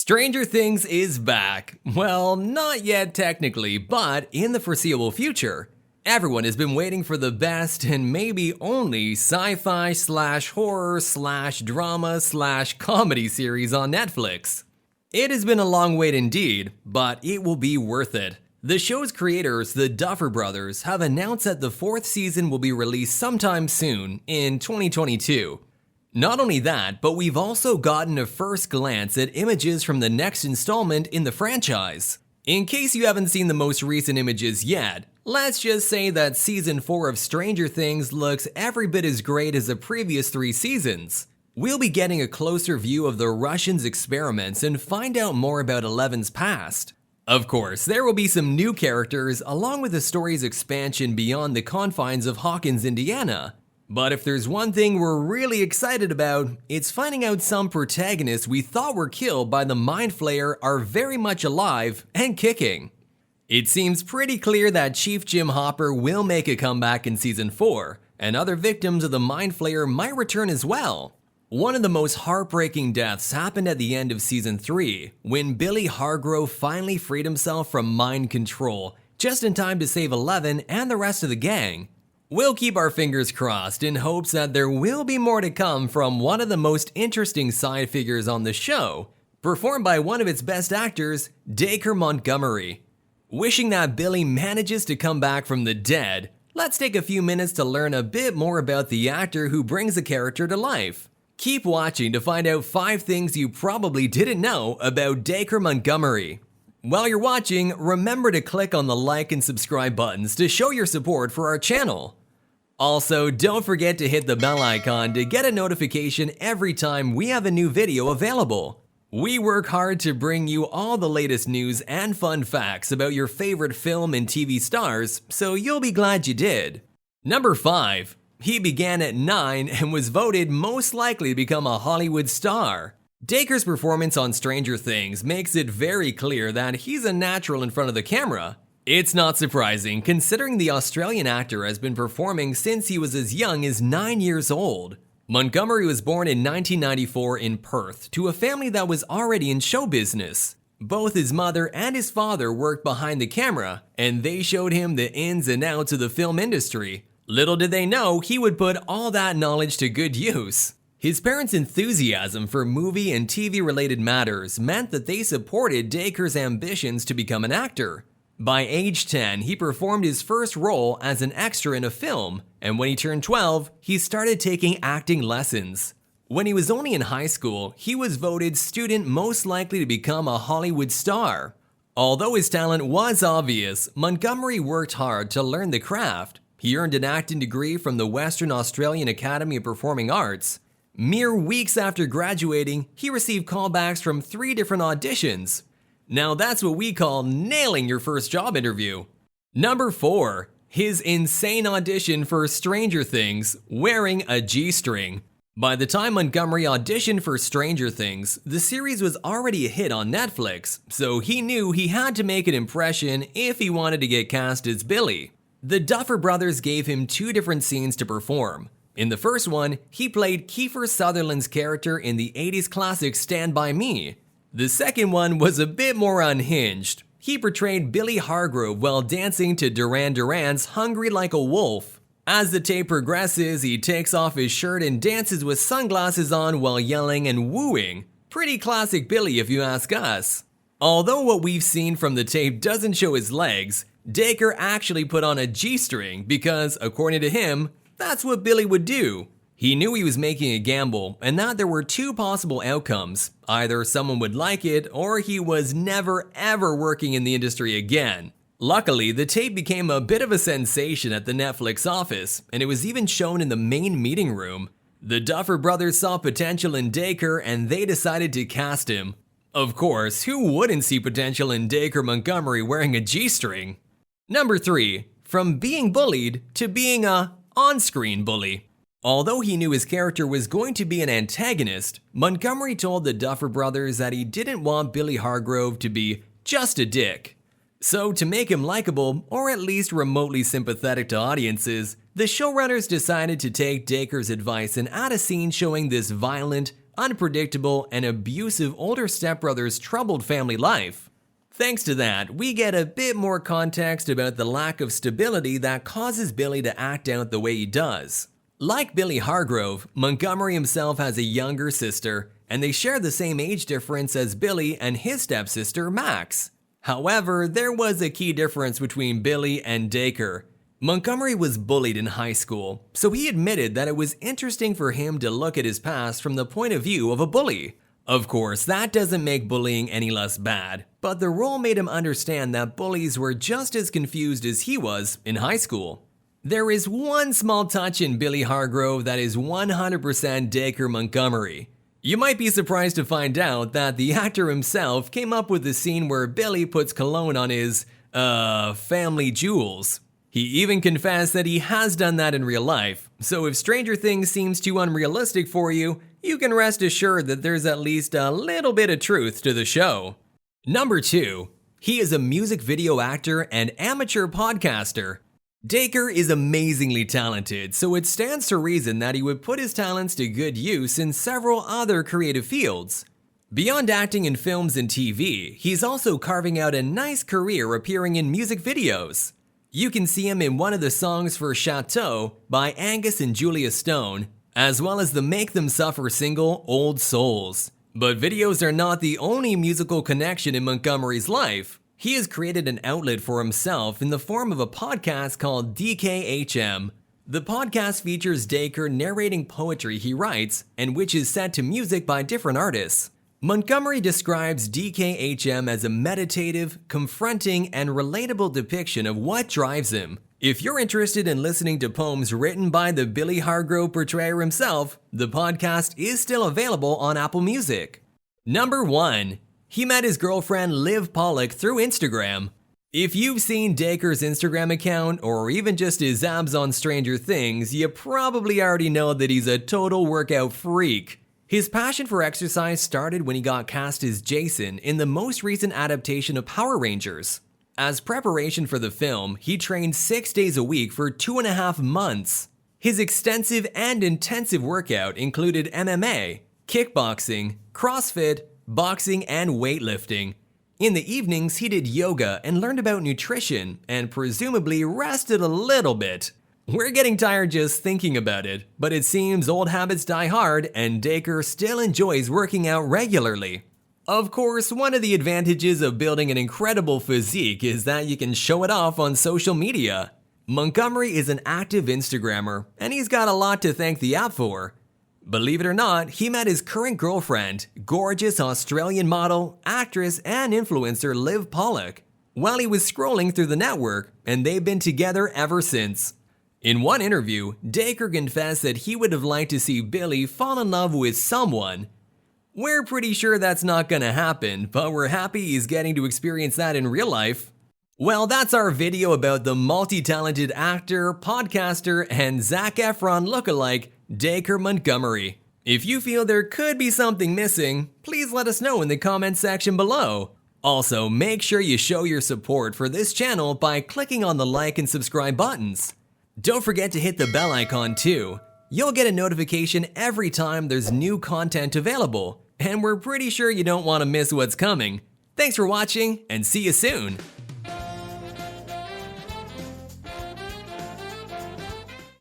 Stranger Things is back. Well, not yet technically, but in the foreseeable future. Everyone has been waiting for the best and maybe only sci-fi slash horror slash drama slash comedy series on Netflix. It has been a long wait indeed, but it will be worth it. The show's creators, the Duffer Brothers, have announced that the fourth season will be released sometime soon in 2022. Not only that, but we've also gotten a first glance at images from the next installment in the franchise. In case you haven't seen the most recent images yet, let's just say that Season 4 of Stranger Things looks every bit as great as the previous 3 seasons. We'll be getting a closer view of the Russians' experiments and find out more about Eleven's past. Of course, there will be some new characters along with the story's expansion beyond the confines of Hawkins, Indiana. But if there's one thing we're really excited about, it's finding out some protagonists we thought were killed by the Mind Flayer are very much alive and kicking. It seems pretty clear that Chief Jim Hopper will make a comeback in Season 4, and other victims of the Mind Flayer might return as well. One of the most heartbreaking deaths happened at the end of Season 3, when Billy Hargrove finally freed himself from mind control, just in time to save Eleven and the rest of the gang. We'll keep our fingers crossed in hopes that there will be more to come from one of the most interesting side figures on the show, performed by one of its best actors, Dacre Montgomery. Wishing that Billy manages to come back from the dead, let's take a few minutes to learn a bit more about the actor who brings the character to life. Keep watching to find out 5 things you probably didn't know about Dacre Montgomery. While you're watching, remember to click on the like and subscribe buttons to show your support for our channel. Also, don't forget to hit the bell icon to get a notification every time we have a new video available. We work hard to bring you all the latest news and fun facts about your favorite film and TV stars, so you'll be glad you did. Number 5. He began at 9 and was voted most likely to become a Hollywood star. Dacre's performance on Stranger Things makes it very clear that he's a natural in front of the camera. It's not surprising, considering the Australian actor has been performing since he was as young as 9 years old. Montgomery was born in 1994 in Perth to a family that was already in show business. Both his mother and his father worked behind the camera, and they showed him the ins and outs of the film industry. Little did they know he would put all that knowledge to good use. His parents' enthusiasm for movie and TV-related matters meant that they supported Dacre's ambitions to become an actor. By age 10, he performed his first role as an extra in a film, and when he turned 12, he started taking acting lessons. When he was only in high school, he was voted student most likely to become a Hollywood star. Although his talent was obvious, Montgomery worked hard to learn the craft. He earned an acting degree from the Western Australian Academy of Performing Arts. Mere weeks after graduating, he received callbacks from 3 different auditions. Now that's what we call nailing your first job interview. Number 4. His insane audition for Stranger Things, wearing a G-string. By the time Montgomery auditioned for Stranger Things, the series was already a hit on Netflix, so he knew he had to make an impression if he wanted to get cast as Billy. The Duffer Brothers gave him 2 different scenes to perform. In the first one, he played Kiefer Sutherland's character in the 80s classic Stand By Me. The second one was a bit more unhinged. He portrayed Billy Hargrove while dancing to Duran Duran's Hungry Like a Wolf. As the tape progresses, he takes off his shirt and dances with sunglasses on while yelling and wooing. Pretty classic Billy if you ask us. Although what we've seen from the tape doesn't show his legs, Dacre actually put on a G-string because, according to him, that's what Billy would do. He knew he was making a gamble and that there were 2 possible outcomes. Either someone would like it or he was never ever working in the industry again. Luckily, the tape became a bit of a sensation at the Netflix office, and it was even shown in the main meeting room. The Duffer Brothers saw potential in Dacre and they decided to cast him. Of course, who wouldn't see potential in Dacre Montgomery wearing a G-string? Number 3. From being bullied to being a on-screen bully. Although he knew his character was going to be an antagonist, Montgomery told the Duffer Brothers that he didn't want Billy Hargrove to be just a dick. So to make him likable, or at least remotely sympathetic to audiences, the showrunners decided to take Dacre's advice and add a scene showing this violent, unpredictable, and abusive older stepbrother's troubled family life. Thanks to that, we get a bit more context about the lack of stability that causes Billy to act out the way he does. Like Billy Hargrove, Montgomery himself has a younger sister, and they share the same age difference as Billy and his stepsister Max. However, there was a key difference between Billy and Dacre. Montgomery was bullied in high school, so he admitted that it was interesting for him to look at his past from the point of view of a bully. Of course, that doesn't make bullying any less bad, but the role made him understand that bullies were just as confused as he was in high school. There is one small touch in Billy Hargrove that is 100% Dacre Montgomery. You might be surprised to find out that the actor himself came up with the scene where Billy puts cologne on his, family jewels. He even confessed that he has done that in real life, so if Stranger Things seems too unrealistic for you, you can rest assured that there's at least a little bit of truth to the show. Number 2. He is a music video actor and amateur podcaster. Dacre is amazingly talented, so it stands to reason that he would put his talents to good use in several other creative fields. Beyond acting in films and TV, he's also carving out a nice career appearing in music videos. You can see him in one of the songs for Chateau by Angus and Julia Stone, as well as the Make Them Suffer single Old Souls. But videos are not the only musical connection in Montgomery's life. He has created an outlet for himself in the form of a podcast called DKHM. The podcast features Dacre narrating poetry he writes and which is set to music by different artists. Montgomery describes DKHM as a meditative, confronting, and relatable depiction of what drives him. If you're interested in listening to poems written by the Billy Hargrove portrayer himself, the podcast is still available on Apple Music. Number 1. He met his girlfriend Liv Pollock through Instagram. If you've seen Dacre's Instagram account or even just his abs on Stranger Things, you probably already know that he's a total workout freak. His passion for exercise started when he got cast as Jason in the most recent adaptation of Power Rangers. As preparation for the film, he trained 6 days a week for 2.5 months. His extensive and intensive workout included MMA, kickboxing, CrossFit, boxing, and weightlifting. In the evenings, he did yoga and learned about nutrition and presumably rested a little bit. We're getting tired just thinking about it, but it seems old habits die hard and Dacre still enjoys working out regularly. Of course, one of the advantages of building an incredible physique is that you can show it off on social media. Montgomery is an active Instagrammer, and he's got a lot to thank the app for. Believe it or not, he met his current girlfriend, gorgeous Australian model, actress, and influencer Liv Pollock, while he was scrolling through the network, and they've been together ever since. In one interview, Dacre confessed that he would have liked to see Billy fall in love with someone. We're pretty sure that's not gonna happen, but we're happy he's getting to experience that in real life. Well, that's our video about the multi-talented actor, podcaster, and Zac Efron lookalike, Dacre Montgomery. If you feel there could be something missing, please let us know in the comments section below. Also, make sure you show your support for this channel by clicking on the like and subscribe buttons. Don't forget to hit the bell icon too. You'll get a notification every time there's new content available, and we're pretty sure you don't want to miss what's coming. Thanks for watching, and see you soon!